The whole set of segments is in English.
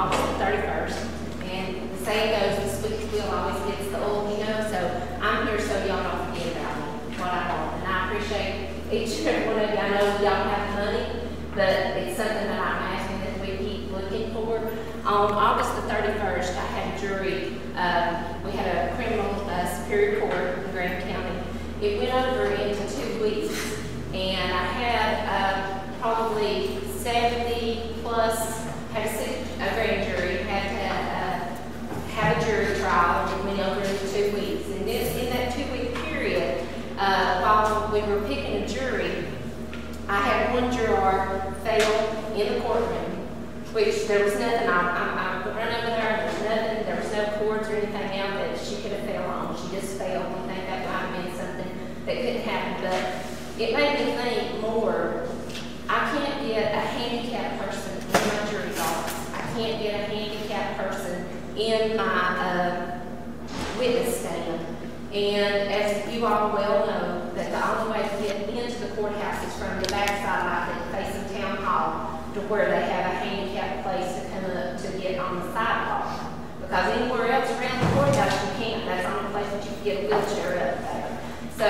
August the 31st. And the saying goes, the squeaky wheel always gets the old, you know, so I'm here so y'all don't forget about me, what I want. And I appreciate each and every one of you. I know we don't have the money, but it's something that I'm asking that we keep looking for. On August the 31st, I had a jury. We had a criminal superior court in Graham County. It went over into 2 weeks, and I had probably 70 plus, had a grand jury, had to have a jury trial, and it went over into 2 weeks. And this, in that 2-week period, while we were picking a jury, I had one juror fail in the courtroom, which there was nothing. I run over there, there was no cords or anything out that she could have failed on. She just failed. I think that might have been something that couldn't happen, but it made me think more. I can't get a handicapped person in my jury's office. I can't get a handicapped person in my witness stand. And as you all well know, that the only way to get into the courthouse is from the backside, like facing town hall, to where they have a handicapped place to come up to get on the sidewalk. Because anywhere else around the courthouse you can't. That's the only place that you can get a wheelchair up there. So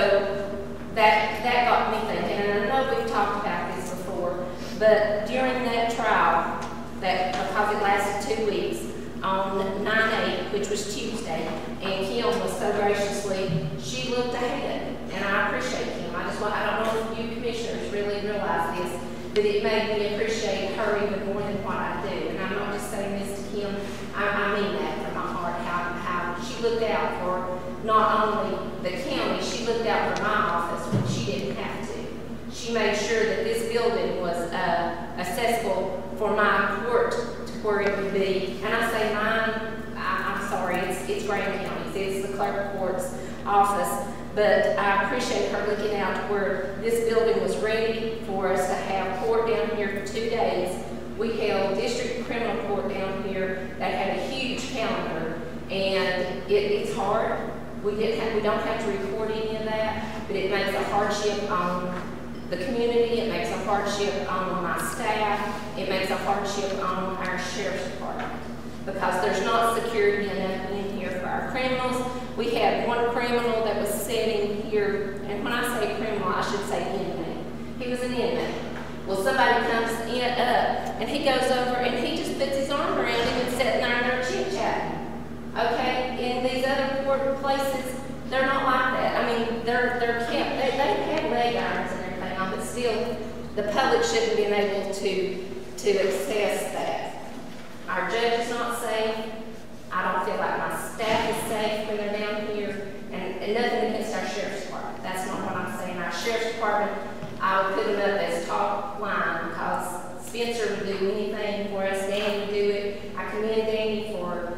that got me thinking, and I know we've talked about this before, but during that trial, because it lasted 2 weeks, on 9/8, which was Tuesday, and Kim was so graciously, she looked ahead, and I appreciate Kim. I don't know if you commissioners really realize this, but it made me appreciate her even more than what I do. And I'm not just saying this to Kim, I mean that from my heart, how she looked out for not only the county, she looked out for my office when she didn't have to. She made sure that this building was accessible for my court to where it would be. And I say mine, I'm sorry, it's Graham County's, it's the clerk of court's office. But I appreciate her looking out to where this building was ready for us to have court down here for 2 days. We held district criminal court down here that had a huge calendar, and it's hard. We don't have to record any of that, but it makes a hardship on the community. It makes a hardship on my staff. It makes a hardship on our sheriff's department because there's not security enough in here for our criminals. We had one criminal that was sitting here, and when I say criminal, I should say inmate. He was an inmate. Well, somebody comes in and he goes over and he just puts his arm around him and sits there and they're chit-chatting. Okay? In these other court places, they're not like that. I mean, they're kept, they have leg irons and everything on, but still, the public shouldn't be able to access that. Our judge is not safe. I don't feel like my staff is safe when they're down here, and nothing against our sheriff's department. That's not what I'm saying. Our sheriff's department, I would put them up as top line because Spencer would do anything for us. Danny would do it. I commend Danny for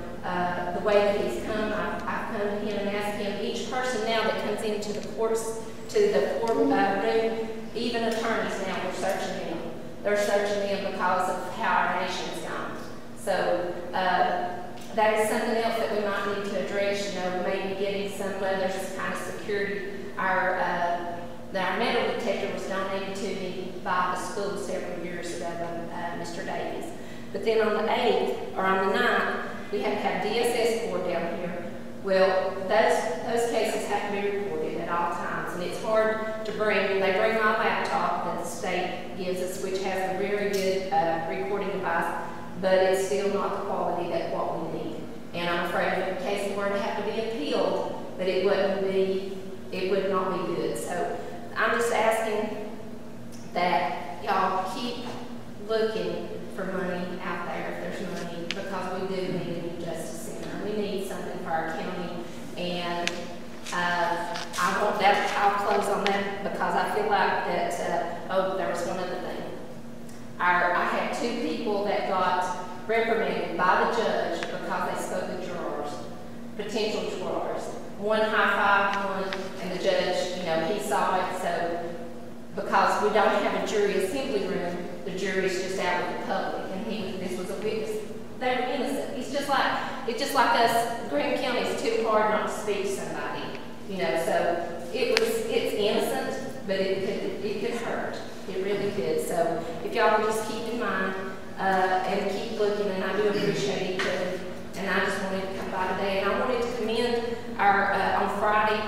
the way that he's come. I've come to him and asked him, each person now that comes into the courts, to the court room, even attorneys now, we're searching them. They're searching them because of how our nation's gone. So that is something else that we might need to address, you know, maybe getting some other kind of security. Our metal detector was donated to me by the school several years ago by Mr. Davies. But then on the 8th, or on the 9th, we have to have DSS board down here. Well, those cases have to be recorded at all times, and it's hard to bring. They bring my laptop that the state gives us, which has a very good recording device, but it's still not the quality that what we need. And I'm afraid if the case were to have to be appealed, that it would not be good. So I'm just asking that y'all keep looking for money out there if there's money, because we do need a new justice center. We need something for our county, and I'll close on that because I feel like that, oh, there was one other thing. I had 2 people that got reprimanded by the judge because they spoke with jurors, potential jurors. One high-fived one, and the judge, you know, he saw it, so because we don't have a jury assembly room, the jury's just out with the public, and this was a witness. They were innocent. It's just like us, Graham County is too hard not to speak to somebody, you know, so it's innocent, but it could hurt. It really could. So if y'all will just keep in mind and keep looking, and I do appreciate each other. And I just wanted to come by today, and I wanted to commend our, on Friday,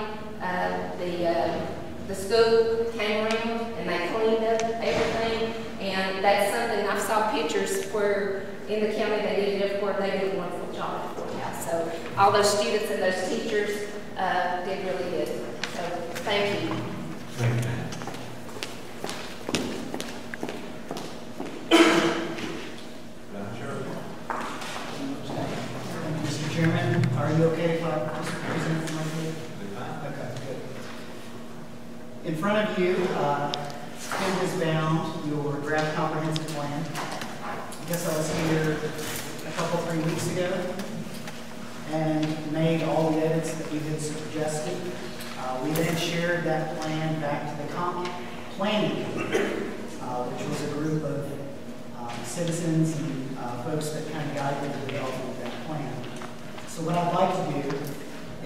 the school came around and they cleaned up everything, and that's something, I saw pictures where in the county they did it everywhere. They did a wonderful job at the courthouse. So all those students and those teachers did really good. So thank you. Mr. Chairman, are you okay if I present from my field? Okay, good. In front of you, Tim has bound your draft comprehensive plan. I guess I was here a couple, 3 weeks ago and made all the edits that you had suggested. We then shared that plan back to the planning committee, which was a group of citizens and folks that kind of guided the development of that plan. So what I'd like to do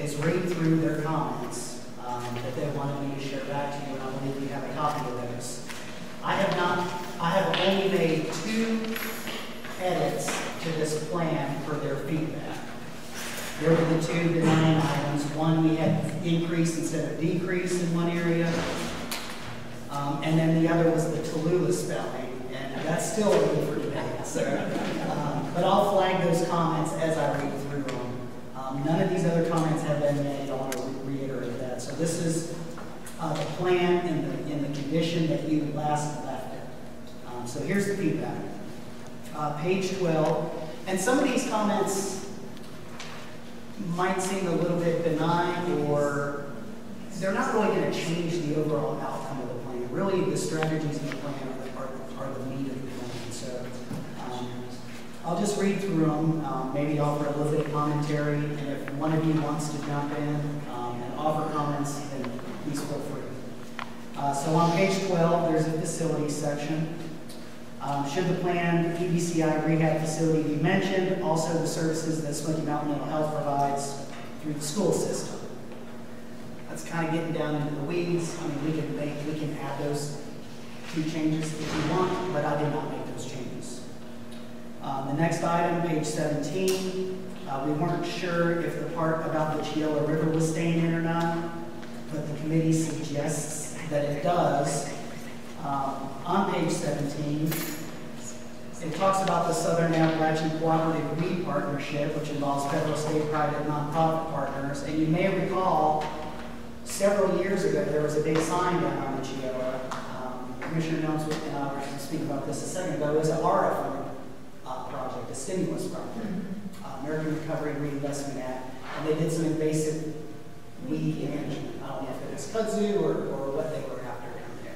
is read through their comments that they wanted me to share back to you, and I believe you have a copy of those. I have only made 2 edits to this plan for their feedback. There were the 2 benign items. One, we had increase instead of decrease in one area. And then the other was the Tallulah spelling, and that's still open for debate. So, but I'll flag those comments as I read through them. None of these other comments have been made. I want to reiterate that. So this is the plan in the condition that you last left it. So here's the feedback. Page 12. And some of these comments might seem a little bit benign, or they're not really going to change the overall outcome of the plan. Really, the strategies in the plan are the meat of the plan. So I'll just read through them, maybe offer a little bit of commentary, and if one of you wants to jump in and offer comments, then please feel free. So on page 12, there's a facilities section. Should the planned EBCI rehab facility be mentioned? Also the services that Smoky Mountain Mental Health provides through the school system. That's kind of getting down into the weeds. I mean, we can add those 2 changes if you want, but I did not make those changes. The next item, page 17, we weren't sure if the part about the Chiola River was staying in or not, but the committee suggests that it does. On page 17, it talks about the Southern Appalachian Cooperative Weed Partnership, which involves federal, state, private, and nonprofit partners. And you may recall, several years ago, there was a big sign down on the Chiola. Commissioner Jones and I were speaking about this a second ago. It was an ARA project, a stimulus project, American Recovery and Reinvestment Act, and they did some invasive weed management. I don't know if it was kudzu or what they were after down there.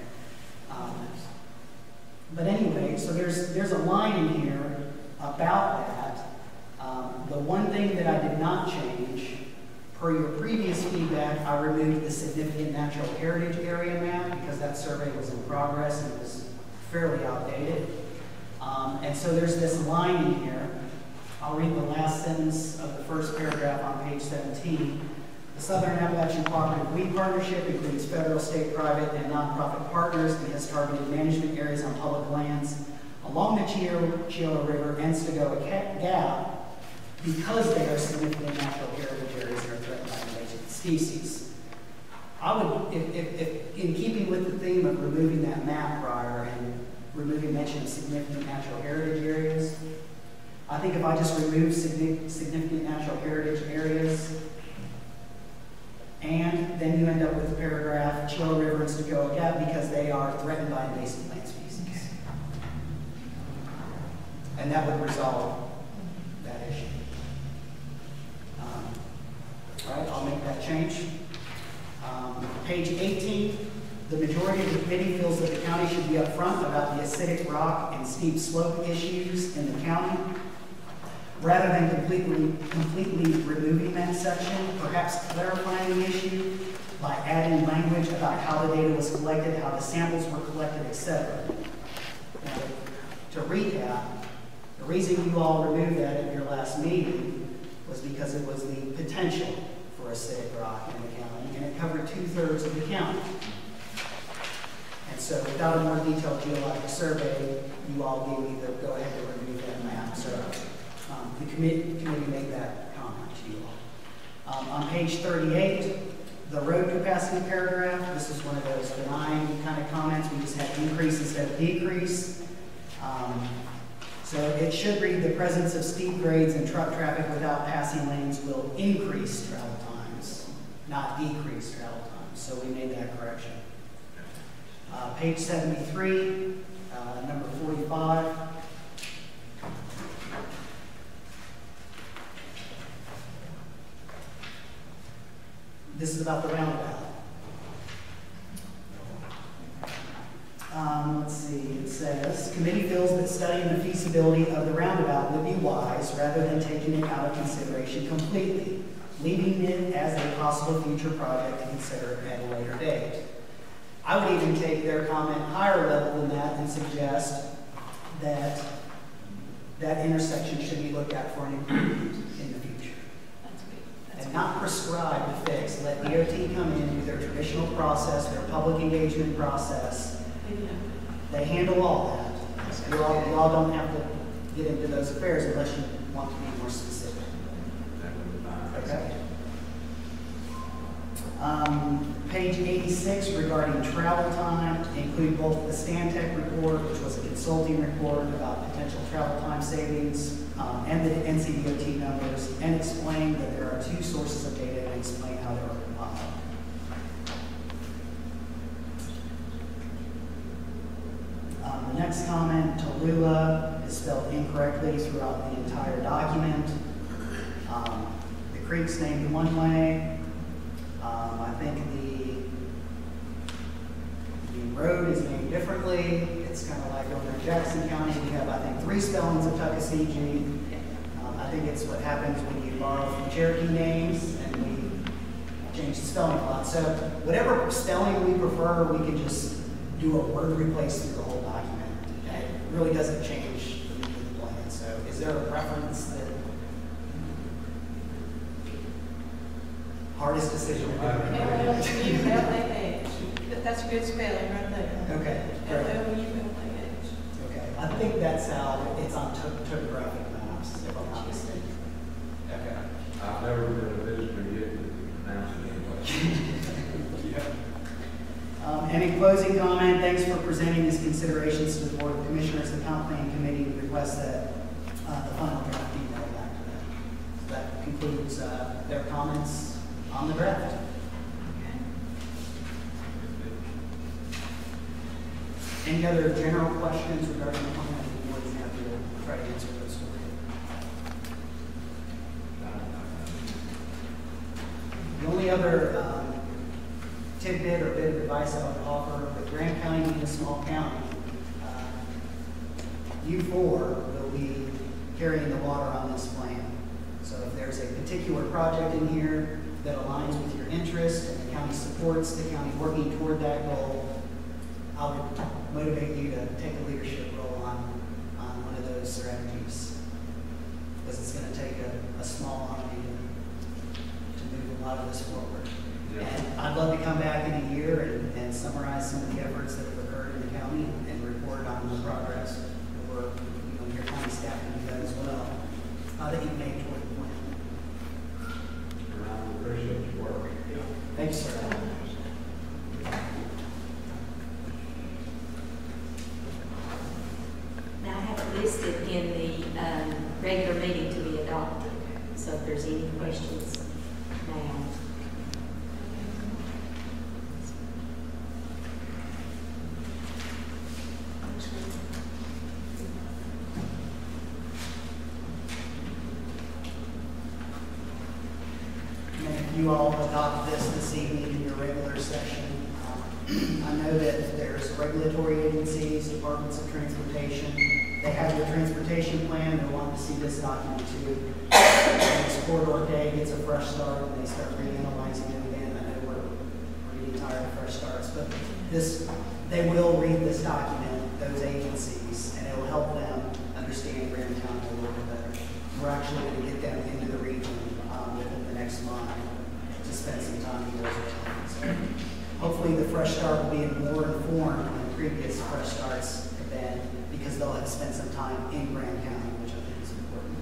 But anyway, so there's a line in here about that. The one thing that I did not change, per your previous feedback, I removed the significant natural heritage area map because that survey was in progress and was fairly outdated. And so there's this line in here. I'll read the last sentence of the first paragraph on page 17. The Southern Appalachian Cooperative Weed Partnership includes federal, state, private, and nonprofit partners and has targeted management areas on public lands along the Chiola River and Stagoa Gap because they are significant natural heritage areas that are threatened by invasive species. I would, if in keeping with the theme of removing that map prior and removing mention of significant natural heritage areas, I think if I just remove significant natural heritage areas, and then you end up with the paragraph, Chiola River and Stagoa Gap because they are threatened by invasive plant species. And that would resolve that issue. All right, I'll make that change. Page 18, the majority of the committee feels that the county should be upfront about the acidic rock and steep slope issues in the county. Rather than completely removing that section, perhaps clarifying the issue by adding language about how the data was collected, how the samples were collected, etc. Now, to recap, the reason you all removed that at your last meeting was because it was the potential for acidic rock in the county, and it covered 2/3 of the county. And so without a more detailed geologic survey, you all gave me the go-ahead to remove that map. So the committee made that comment to you all. On page 38, the road capacity paragraph, this is one of those benign kind of comments. We just had increase instead of decrease. So it should read, the presence of steep grades and truck traffic without passing lanes will increase travel times, not decrease travel times. So we made that correction. Page 73, number 45. This is about the roundabout. Let's see, it says, committee feels that studying the feasibility of the roundabout would be wise rather than taking it out of consideration completely, leaving it as a possible future project to consider at a later date. I would even take their comment higher level than that and suggest that that intersection should be looked at for an improvement in the future. And not prescribe the fix. Let DOT come in, do their traditional process, their public engagement process. They handle all that. You all don't have to get into those affairs unless you want to be more specific. Okay. Page 86 regarding travel time, include both the Stantec report, which was a consulting report about potential travel time savings, and the NCDOT numbers, and explain that there are two sources of data and explain how they were compiled. The next comment, Tallulah, is spelled incorrectly throughout the entire document. The creek's named one way. I think the road is named differently. It's kind of like over in Jackson County, we have, I think, 3 spellings of Tuckasegee. I think it's what happens when you borrow from Cherokee names and we change the spelling a lot. So whatever spelling we prefer, we can just do a word replace through the whole document. Okay? It really doesn't change the meaning of the plan. So is there a preference that hardest decision? L-A-H. That's a good spelling right there. Okay. Great. L-O-U-L-A-H. Okay. I think that's how it's on topographic maps, if I'm not mistaken. Okay. I've never been a visitor yet to pronounce it anyway. And in closing comment, thanks for presenting these considerations to the Board of Commissioners. The Comp Plan Committee requests that the final draft be mailed back to them. So that concludes their comments on the draft. Any other general questions regarding the plan? I'd be more than happy to try to answer those for you. The only other tidbit or bit of advice I would offer, with Graham County being a small county, you 4 will be carrying the water on this plan. So if there's a particular project in here that aligns with your interest and the county supports the county working toward that goal, I would motivate you to take a leadership role on one of those strategies. Because it's going to take a small army to move a lot of this forward. Yeah. And I'd love to come back in a year and summarize some of the efforts that have occurred in the county and report on the progress, or your county staff can do that as well, that you've made toward the plan. I appreciate your work. Yeah. Thanks, sir. Now I have it listed in the regular meeting to be adopted. So if there's any questions now. And if you all adopt this evening in your regular session, I know that there's regulatory agencies, departments of transportation. They have their transportation plan. They want to see this document too. And this corridor day gets a fresh start and they start reanalyzing it again. I know we're getting tired of fresh starts, but they will read this document, those agencies, and it will help them understand Graham County a little bit better. We're actually going to get them into the region within the next month to spend some time with those. So hopefully the fresh start will be more informed previous Fresh Starts have been, because they'll have spent some time in Graham County, which I think is important.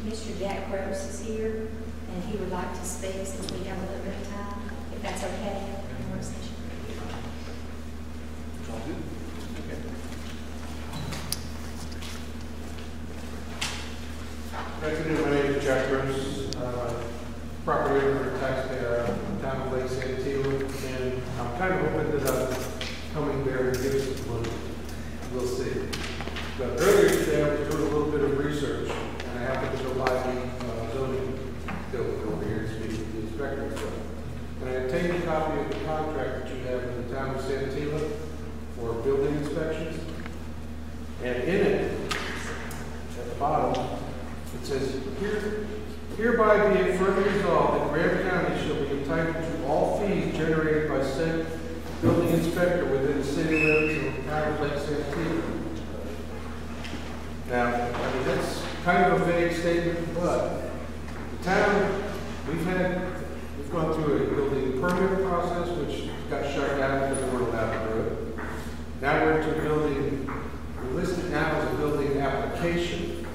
Mr. Jack Gross is here, and he would like to speak since we have a little bit of time, if that's okay. in the work session. Good afternoon, my name is Jack Gross, property owner and taxpayer in the town of Lake Santillo, and I'm kind of hoping that I'm coming there and give some money. We'll see. But earlier today, I was doing a little bit of research, and I happened to go by the zoning building over here and speak with the inspector. And I obtained a copy of the contract that you have in the town of Santillo for building inspections. And in it, at the bottom, it says, hereby be it further resolved that Graham County shall be entitled to all fees generated by said building inspector within the city limits of the town of Lake Santillo. Now, I mean, that's kind of a vague statement, but the town, we've gone through a building permit process, which got shut down because we weren't allowed to do it. Now we're into building, we're listed now as a building application,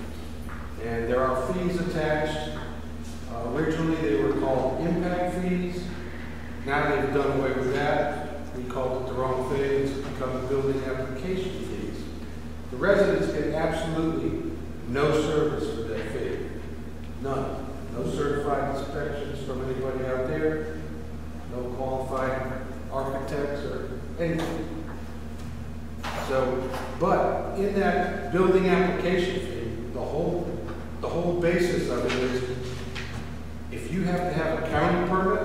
and there are fees attached. Originally, they were called impact fees. Now they've done away with that. We called it the wrong thing. It's become building application fees. The residents get absolutely no service for that fee. None. No certified inspections from anybody out there. No qualified architects or anything. So, but in that building application fee, the whole basis of it is if you have to have a county permit,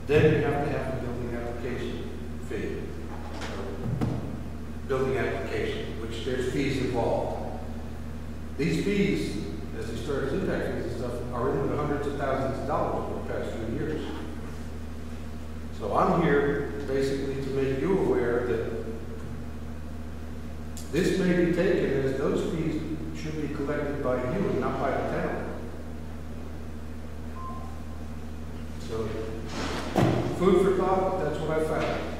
then you have to have a building application fee. Building application, which there's fees involved. These fees, as you start as impact fees and stuff, are in the hundreds of thousands of dollars over the past few years. So I'm here basically to make you aware that this may be taken as those fees should be collected by you and not by the town. So, food for thought, that's what I found.